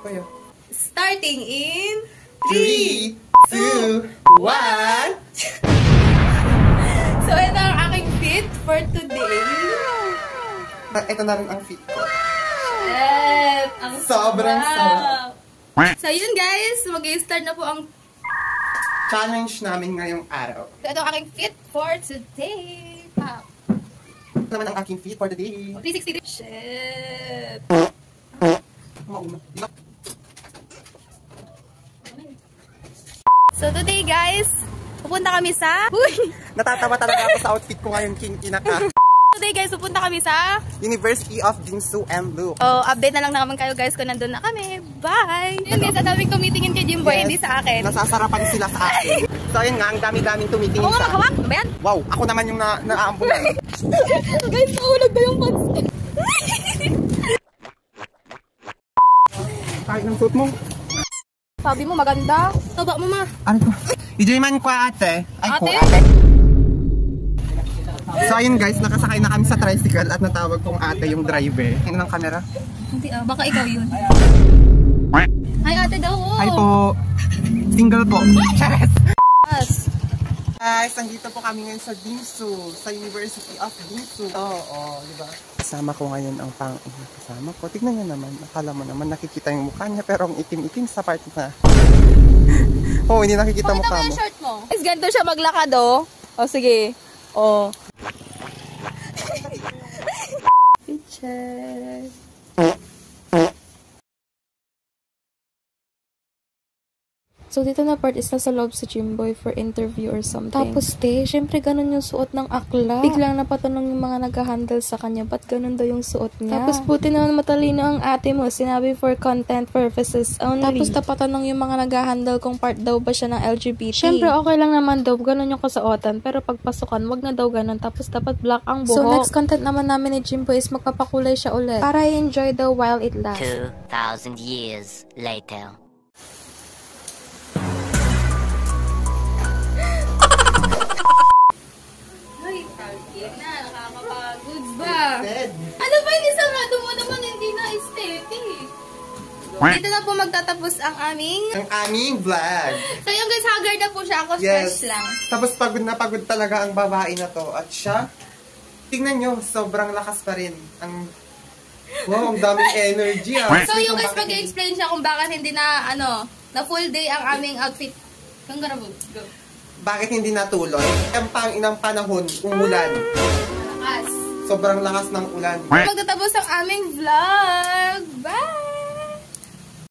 Kuya. Starting in 3, 2, 1. So, ito ang aking fit for today. Ito na rin ang fit ko. Shit! Ang Sobrang sarap. So, yun guys. Mag-start na po ang Challenge namin ngayong araw. So, ito ang aking fit for today. Ito naman ang aking fit for the day. 360 degrees. Shit! Mauna. So, today guys, pupunta kami sa... Uy! Natatawa talaga ako sa outfit ko ngayon, King Kinaka. Today guys, pupunta kami sa... University of Jinsu and Luke. Oh, update na lang naman kayo guys kung nandun na kami. Bye! Yun guys, ang daming tumitingin kay Jimboy, hindi sa akin. Nasasarapan sila sa akin. So ayun nga, ang dami-daming tumitingin Ako nga sa maghawak? Ano ba yan? Wow, ako naman yung na-aambulan. Guys, naulog ba yung pants? Kahit ng suit mo. Sabi mo maganda. Taba mo ma. Ano to? Ijayman ko ate. Ay ko Ate? ate. So ayun guys, nakasakay na kami sa tricycle at natawag kong ate yung driver. Ano ng camera? Hindi baka ikaw yun. Hi ate daw. Oh. Hi po. Single po. Chares! Yes. Guys, nandito po kami ngayon sa Jinsu, sa University of Jinsu. Oo, di ba? Kasama ko ngayon ang kasama ko. Tignan niyo naman, akala mo naman nakikita yung mukha niya pero ang itim-itim sa part na. Oh, hindi nakikita mukha mo. Pakita mo yung shirt mo. Guys, ganito siya maglakad oh. O sige. Oh. Picture. So, dito na part is nasa loob si Jimboy for interview or something. Tapos, syempre ganun yung suot ng akla. Biglang napatanong yung mga nag-handle sa kanya, ba't ganun daw yung suot niya? Tapos, buti naman matalino ang ate mo, sinabi for content purposes only. Tapos, napatanong yung mga nag-handle kung part daw ba siya ng LGBT. Syempre, okay lang naman daw, ganun yung kasuotan. Pero pagpasukan, wag na daw ganun. Tapos, dapat black ang buhok. So, next content naman namin ni Jimboy is magpapakulay siya ulit. Para i-enjoy daw while it lasts. 2,000 years later. Nakakapagod ba? Ano ba yung isang nga mo naman hindi na aesthetic? Dito na po magtatapos ang aming vlog. So yung guys, haggard na po siya. Ako fresh lang. Tapos pagod na pagod talaga ang babae na to. At siya, tingnan nyo, sobrang lakas pa rin. Wow, ang daming energy ah. So yung guys, mag-explain siya kung bakit hindi na, na full day ang aming outfit. Kung garabo, go. Bakit hindi natuloy? Ang pang-inang panahon, umulan. Lakas. Sobrang lakas ng ulan. Magtatapos ang aming vlog. Bye!